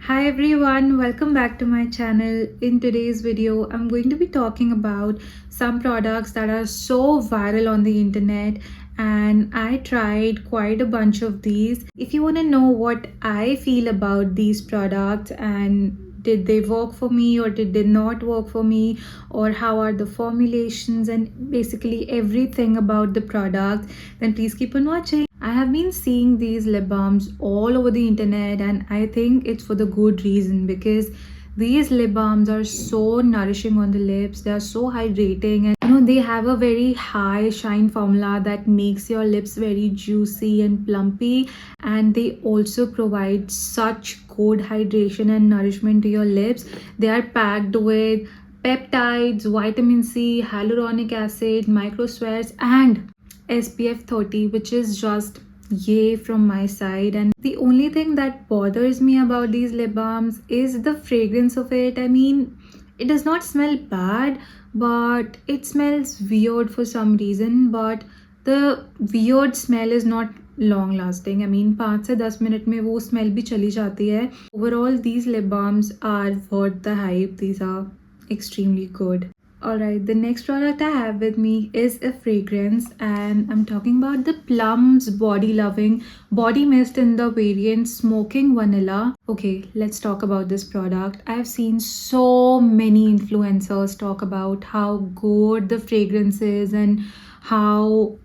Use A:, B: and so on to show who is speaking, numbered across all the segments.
A: Hi everyone, welcome back to my channel. In today's video, I'm going to be talking about some products that are so viral on the internet, and I tried quite a bunch of these. If you want to know what I feel about these products and did they work for me or did they not work for me, or how are the formulations and basically everything about the product, then please keep on watching. I have been seeing these lip balms all over the internet, and I think it's for the good reason because these lip balms are so nourishing on the lips. They are so hydrating, and they have a very high shine formula that makes your lips very juicy and plumpy, and they also provide such good hydration and nourishment to your lips. They are packed with peptides, vitamin C, hyaluronic acid, micro sweats, and SPF 30, which is just yay from my side. And the only thing that bothers me about these lip balms is the fragrance of it. I mean, it does not smell bad, but it smells weird for some reason. But the weird smell is not long lasting. I mean, 5 से 10 minute में वो smell भी चली जाती है. Overall, these lip balms are worth the hype. These are extremely good. Alright, the next product I have with me is a fragrance, and I'm talking about the Plum's Body Loving Body Mist in the variant Smoking Vanilla. Okay, let's talk about this product. I've seen so many influencers talk about how good the fragrance is and how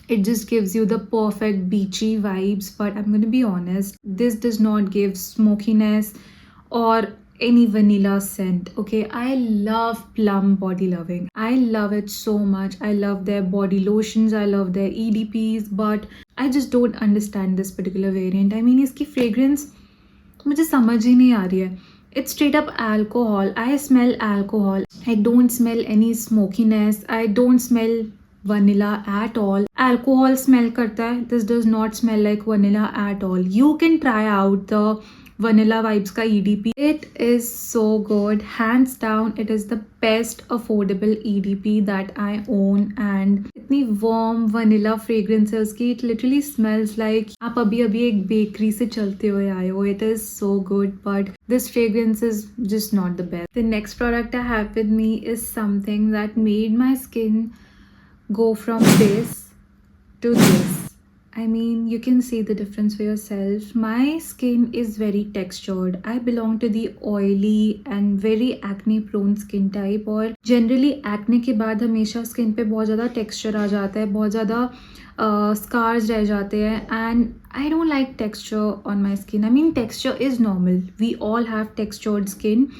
A: it just gives you the perfect beachy vibes, but I'm gonna be honest, this does not give smokiness or any vanilla scent. Okay, I love Plum Body Loving. I love it so much. I love their body lotions, I love their EDPs, but I just don't understand this particular variant. I mean, इसकी fragrance मुझे समझ ही नहीं आ रही है. It's straight up alcohol. I smell alcohol. I don't smell any smokiness. I don't smell vanilla at all. Alcohol smell करता है. This does not smell like vanilla at all. You can try out the vanilla vibes ka EDP. It is so good. Hands down, it is the best affordable EDP that I own, and इतनी warm vanilla fragrances की it literally smells like आप अभी एक bakery से चलते हुए आए हो. It is so good, but this fragrance is just not the best. The next product I have with me is something that made my skin go from this to this. I mean, you can see the difference for yourself. My skin is very textured. I belong to the oily and very acne prone skin type, और generally acne के बाद हमेशा skin पे बहुत ज़्यादा texture आ जाता है, बहुत ज़्यादा scars रह जाते हैं, and I don't like texture on my skin. I mean, texture is normal. We all have textured skin,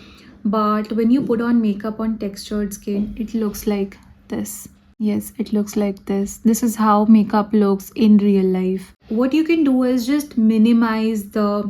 A: but when you put on makeup on textured skin, it looks like this. Yes, it looks like this. This is how makeup looks in real life. What you can do is just minimize the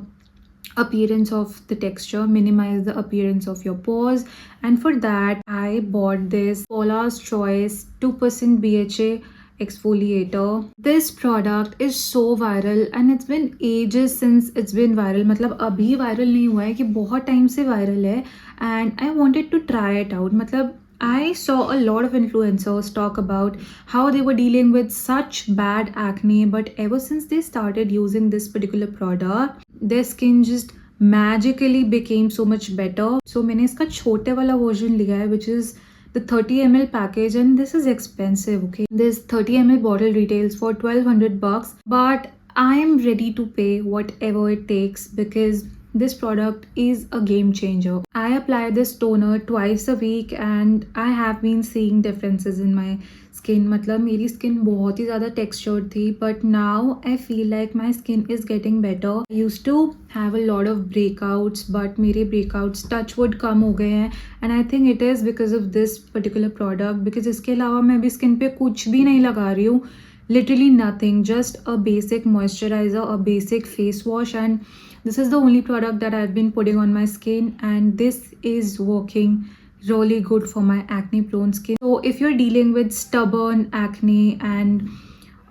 A: appearance of the texture, minimize the appearance of your pores, and for that I bought this Paula's Choice 2% BHA exfoliator. This product is so viral and it's been ages since it's been viral. मतलब अभी viral नहीं हुआ है, कि बहुत time से viral है, and I wanted to try it out. मतलब I saw a lot of influencers talk about how they were dealing with such bad acne, but ever since they started using this particular product, their skin just magically became so much better. So मैंने इसका छोटे वाला version लिया है, which is the 30 ml package, and this is expensive. Okay, this 30 ml bottle retails for $1,200, but I am ready to pay whatever it takes because this product is a game changer. I apply this toner twice a week and I have been seeing differences in my skin. मतलब मेरी skin बहुत ही ज़्यादा textured थी, but now I feel like my skin is getting better. I used to have a lot of breakouts, but मेरे breakouts touch wood कम हो गए हैं, and I think it is because of this particular product. Because इसके अलावा मैं अभी skin पे कुछ भी नहीं लगा रही हूँ. Literally nothing, just a basic moisturizer, a basic face wash, and this is the only product that I've been putting on my skin, and this is working really good for my acne prone skin. So if you're dealing with stubborn acne and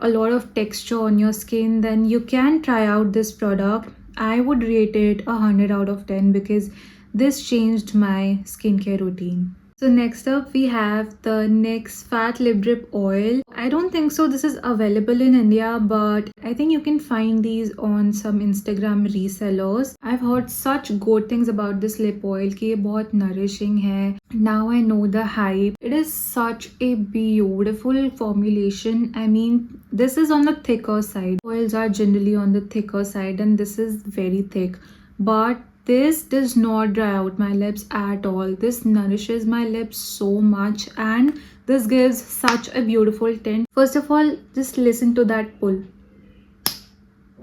A: a lot of texture on your skin, then you can try out this product. I would rate it 100 out of 10 because this changed my skincare routine. So next up we have the NYX Fat Lip Drip Oil. I don't think so this is available in India, but I think you can find these on some Instagram resellers. I've heard such good things about this lip oil कि ये बहुत nourishing है. Now I know the hype. It is such a beautiful formulation. I mean, this is on the thicker side. Oils are generally on the thicker side and this is very thick. But this does not dry out my lips at all. This nourishes my lips so much and this gives such a beautiful tint. First of all, just listen to that pull.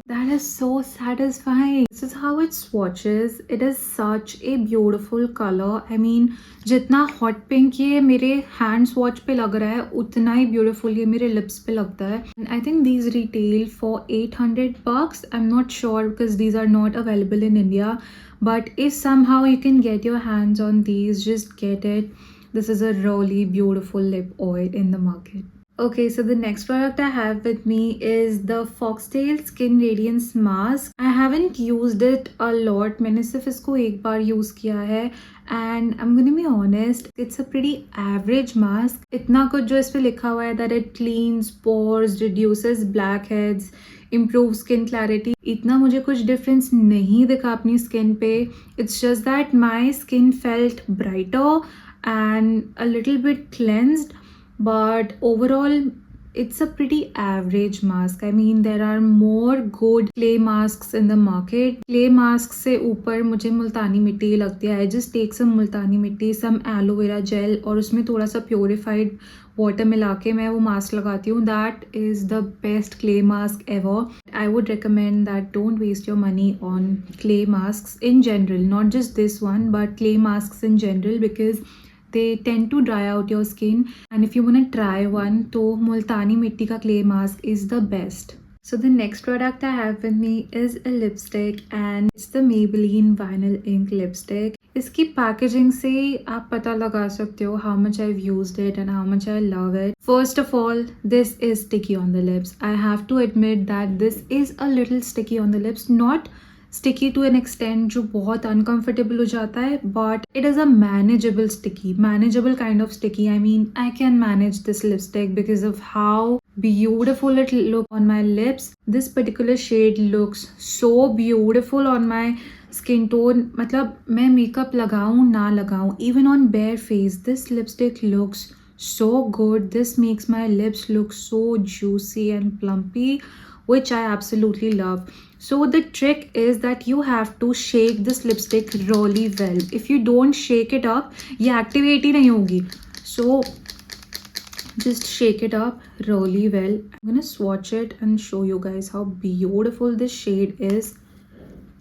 A: That is so satisfying. This is how it swatches. It is such a beautiful color. I mean, जितना hot pink ये मेरे hand swatch पे लग रहा है उतना ही beautiful ये मेरे lips पे लगता है. And I think these retail for $800. I'm not sure because these are not available in India. But if somehow you can get your hands on these, just get it. This is a really beautiful lip oil in the market. Okay, so the next product I have with me is the Foxtale Skin Radiance Mask. I haven't used it a lot. मैंने सिर्फ इसको एक बार use किया है and I'm gonna be honest, it's a pretty average mask. इतना कुछ जो इस पे लिखा हुआ है that it cleans pores, reduces blackheads, improves skin clarity, इतना मुझे कुछ difference नहीं दिखा अपनी skin पे. It's just that my skin felt brighter and a little bit cleansed. But overall, it's a pretty average mask. I mean, there are more good clay masks in the market. Clay masks से ऊपर मुझे मुल्तानी मिट्टी लगती है. I just take some मुल्तानी मिट्टी, some aloe vera gel और उसमें थोड़ा सा purified water मिला के मैं वो mask लगाती हूँ. That is the best clay mask ever. I would recommend that don't waste your money on clay masks in general. Not just this one, but clay masks in general because they tend to dry out your skin, and if you want to try one तो मुल्तानी मिट्टी का clay mask is the best. So the next product I have with me is a lipstick and it's the Maybelline Vinyl Ink Lipstick. इसकी packaging से आप पता लगा सकते हो how much I've used it and how much I love it. First of all, this is sticky on the lips. I have to admit that this is a little sticky on the lips. Not sticky to an extent जो बहुत uncomfortable हो जाता है, but it is a manageable kind of sticky. I mean, I can manage this lipstick because of how beautiful it look on my lips. This particular shade looks so beautiful on my skin tone. मतलब मैं makeup लगाऊं ना लगाऊं, even on bare face, this lipstick looks so good. This makes my lips look so juicy and plumpy, which I absolutely love. So the trick is that you have to shake this lipstick really well. If you don't shake it up, ये activate ही नहीं होगी. So just shake it up really well. I'm gonna swatch it and show you guys how beautiful this shade is.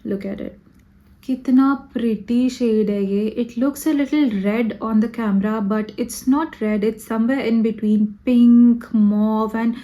A: Look at it. कितना pretty shade है ये. It looks a little red on the camera, but it's not red. It's somewhere in between pink, mauve and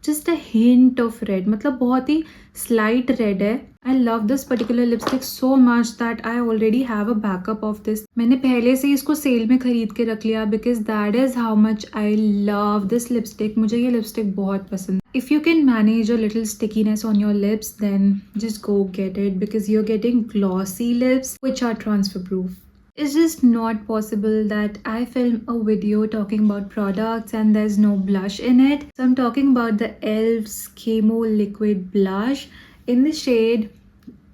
A: just a hint of red. मतलब बहुत ही slight red है. I love this particular lipstick so much that I already have a backup of this. मैंने पहले से इसको cell में खरीद के रख लिया because that is how much I love this lipstick. मुझे ये lipstick बहुत पसंद. If you can manage a little stickiness on your lips, then just go get it because you're getting glossy lips which are transfer proof. It's just not possible that I film a video talking about products and there's no blush in it. So I'm talking about the e.l.f.'s Camo Liquid Blush in the shade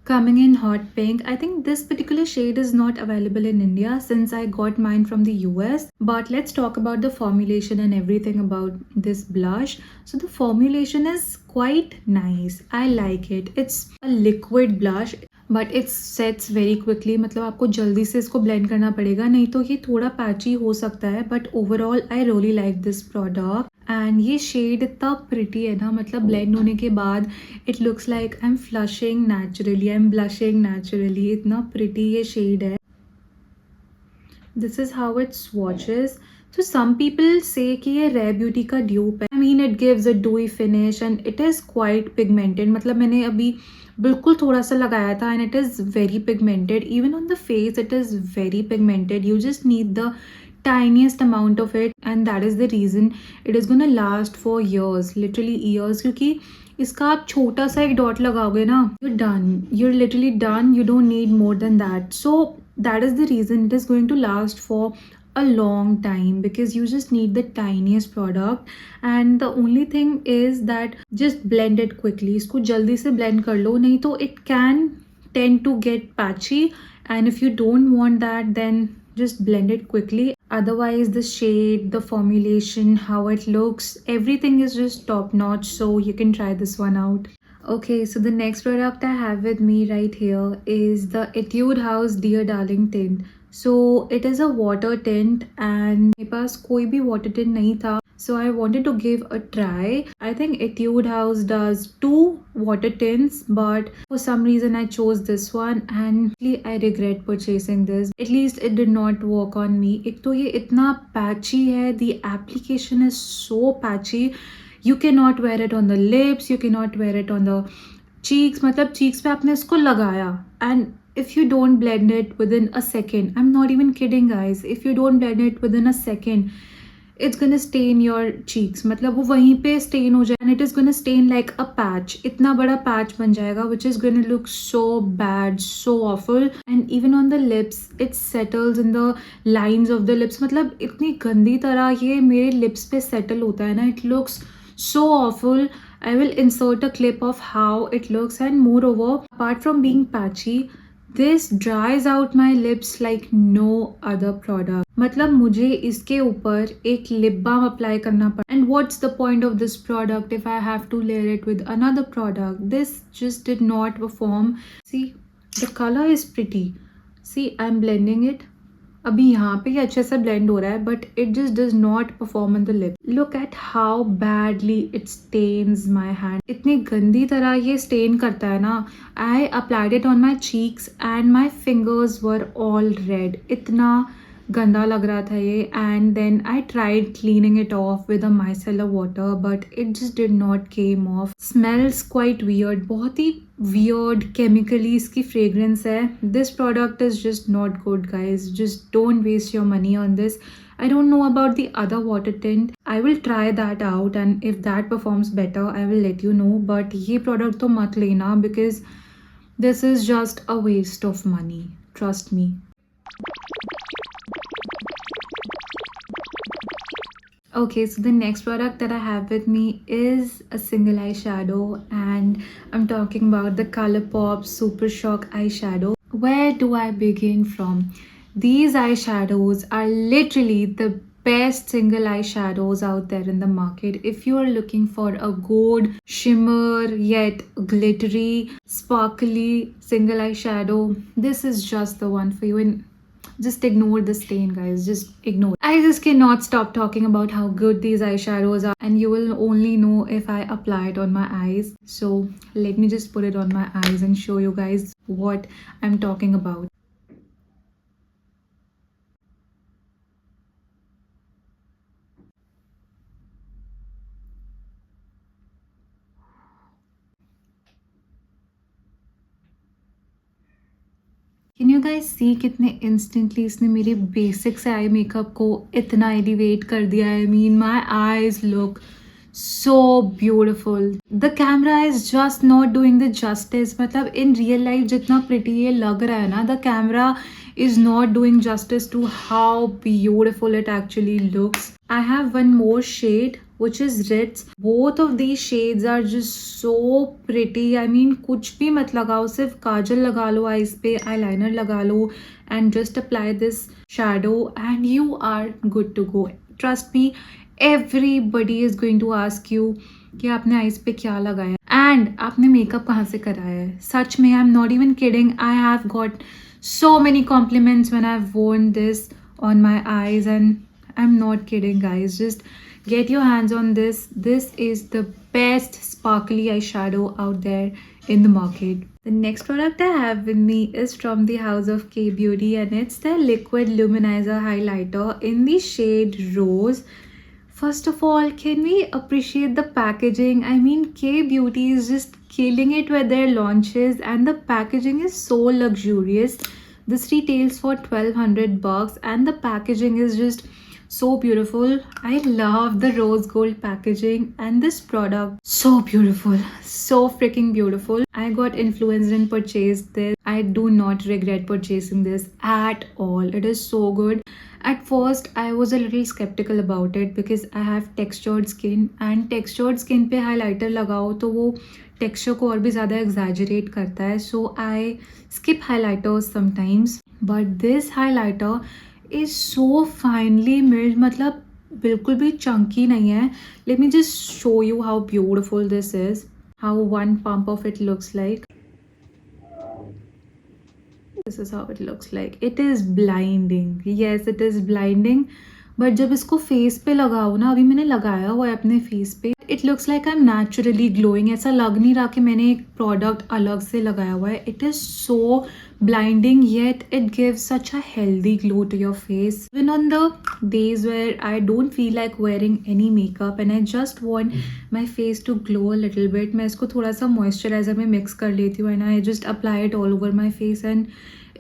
A: Coming in Hot Pink. I think this particular shade is not available in India since I got mine from the US. But let's talk about the formulation and everything about this blush. So the formulation is quite nice. I like it. It's a liquid blush. But it's sets very quickly. मतलब आपको जल्दी से इसको blend करना पड़ेगा, नहीं तो ये थोड़ा पैची हो सकता है. But overall I really like this product and ये शेड इतना प्रिटी है ना. मतलब ब्लेंड होने के बाद it looks like I am flushing naturally, I am blushing naturally. इतना प्रिटी ये शेड है. This is how it swatches. So some people say कि ये Rare Beauty का dupe है. I mean it gives a dewy finish and it is quite pigmented. मतलब मैंने अभी बिल्कुल थोड़ा सा लगाया था and it is very pigmented. Even on the face it is very pigmented. You just need the tiniest amount of it and that is the reason it is gonna last for years, literally years. क्योंकि इसका आप छोटा सा एक dot लगाओगे ना, you're done. You're literally done. You don't need more than that. So that is the reason it is going to last for a long time because you just need the tiniest product, and the only thing is that just blend it quickly. इसको जल्दी से blend कर लो, नहीं तो it can tend to get patchy, and if you don't want that then just blend it quickly. Otherwise the shade, the formulation, how it looks, everything is just top notch, so you can try this one out. Okay, so the next product I have with me right here is the Etude House Dear Darling tint. So it is a water tint and मेरे पास कोई भी water tint नहीं था, so I wanted to give a try. I think Etude House does 2 water tints, but for some reason I chose this one and I regret purchasing this. At least it did not work on me. एक तो ये इतना patchy है, the application is so patchy. You cannot wear it on the lips, you cannot wear it on the cheeks. मतलब cheeks पे आपने इसको लगाया, and if you don't blend it within a second, I'm not even kidding guys, if you don't blend it within a second, it's gonna stain your cheeks. मतलब वो वहीं पे stain हो जाए and it is gonna stain like a patch. इतना बड़ा patch बन जाएगा which is gonna look so bad, so awful. And even on the lips, it settles in the lines of the lips. मतलब इतनी गंदी तरह ये मेरे lips पे settle होता है ना, it looks so awful. I will insert a clip of how it looks, and moreover, apart from being patchy, this dries out my lips like no other product. मतलब मुझे इसके ऊपर एक lip balm apply करना पड़ा. And what's the point of this product if I have to layer it with another product? This just did not perform. See, the color is pretty. See, I'm blending it. अभी यहाँ पे अच्छे से blend हो रहा है, but it just does not perform on the lip. Look at how badly it stains my hand. इतनी गंदी तरह ये stain करता है ना. I applied it on my cheeks and my fingers were all red. इतना गंदा लग रहा था ये, and then I tried cleaning it off with a micellar water, but it just did not came off. Smells quite weird. बहुत ही weird chemically इसकी fragrance है. This product is just not good guys. Just don't waste your money on this. I don't know about the other water tint. I will try that out, and if that performs better I will let you know, but ये product तो मत लेना because this is just a waste of money. Trust me. Okay, so the next product that I have with me is a single eyeshadow, and I'm talking about the Colourpop Super Shock eyeshadow. Where do I begin from? These eyeshadows are literally the best single eyeshadows out there in the market. If you are looking for a gold, shimmer yet glittery, sparkly single eyeshadow, this is just the one for you. And just ignore the stain guys, just ignore. I just cannot stop talking about how good these eyeshadows are, and you will only know if I apply it on my eyes. So let me just put it on my eyes and show you guys what I'm talking about. Can you guys see कितने instantly इसने मेरे basic से eye makeup को इतना elevate कर दिया है. I mean, my eyes look so beautiful. The camera is just not doing the justice. मतलब in real life जितना pretty ये लग रहा है ना, the camera is not doing justice to how beautiful it actually looks. I have one more shade which is ritz. Both of these shades are just so pretty. I mean, कुछ भी मत लगाओ, सिर्फ काजल लगा लो eyes पे, eyeliner लगा लो, and just apply this shadow and you are good to go. Trust me, everybody is going to ask you कि आपने eyes पे क्या लगाया and आपने makeup कहाँ से कराया है. सच में, I'm not even kidding. I have got so many compliments when I've worn this on my eyes, and I'm not kidding guys. Just get your hands on this. This is the best sparkly eyeshadow out there in the market. The next product I have with me is from the house of K Beauty, and it's the liquid luminizer highlighter in the shade Rose. First of all, can we appreciate the packaging? I mean, K Beauty is just killing it with their launches, and the packaging is so luxurious. This retails for $1,200 and the packaging is just So beautiful. I love the rose gold packaging and this product. So beautiful. So freaking beautiful. I got influenced and purchased this. I do not regret purchasing this at all. It is so good. At first, I was a little skeptical about it because I have textured skin and textured skin पे highlighter लगाओ तो वो texture को और भी ज़्यादा exaggerate करता है. So I skip highlighters sometimes. But this highlighter is so finely milled, मतलब बिल्कुल भी chunky नहीं है. Let me just show you how beautiful this is. How one pump of it looks like. This is how it looks like. It is blinding. Yes, it is blinding. But जब इसको face पे लगाओ ना, अभी मैंने लगाया हुआ है अपने फेस पे, it looks like I am naturally glowing. ऐसा लग नहीं रहा कि मैंने एक प्रोडक्ट अलग से लगाया हुआ है. It is so blinding, yet it gives such a healthy glow to your face. Even on the days where I don't feel like wearing any makeup and I just want my face to glow a little bit, मैं इसको थोड़ा सा moisturizer में mix कर लेती हूँ and I just apply it all over my face and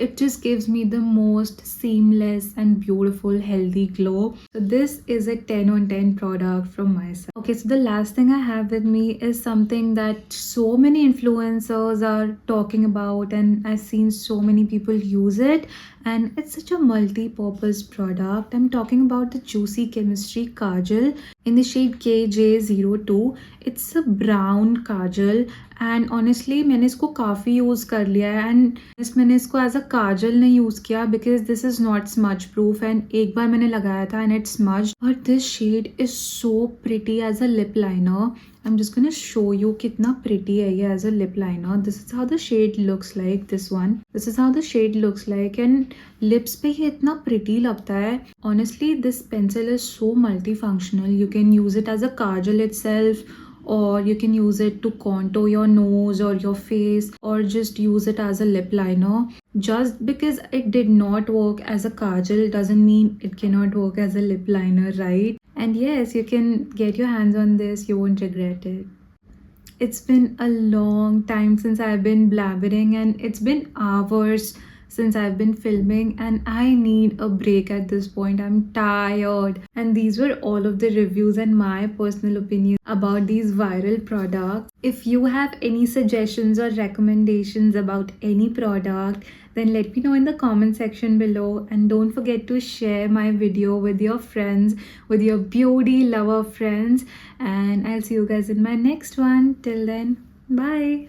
A: it just gives me the most seamless and beautiful healthy glow. So this is a 10 on 10 product from my side. Okay, so the last thing I have with me is something that so many influencers are talking about and I've seen so many people use it, and it's such a multi-purpose product. I'm talking about the Juicy Chemistry Kajal in the shade KJ02. It's a brown kajal and honestly मैंने इसको काफ़ी use कर लिया है and मैंने इसको as a काजल नहीं use किया because this is not smudge proof and एक बार मैंने लगाया था and it smudged. But this shade is so pretty as a lip liner. I'm just gonna show you कितना pretty है ये as a lip liner. This is how the shade looks like. This one. This is how the shade looks like and lips पे ये इतना pretty लगता है. Honestly, this pencil is so multifunctional. You can use it as a kajal itself, or you can use it to contour your nose or your face, or just use it as a lip liner. Just because it did not work as a kajal doesn't mean it cannot work as a lip liner, right? And yes, you can get your hands on this, you won't regret it. It's been a long time since I've been blabbering and it's been hours since I've been filming and I need a break at this point. I'm tired. And these were all of the reviews and my personal opinion about these viral products. If you have any suggestions or recommendations about any product, then let me know in the comment section below, and don't forget to share my video with your friends, with your beauty lover friends, and I'll see you guys in my next one. Till then, bye.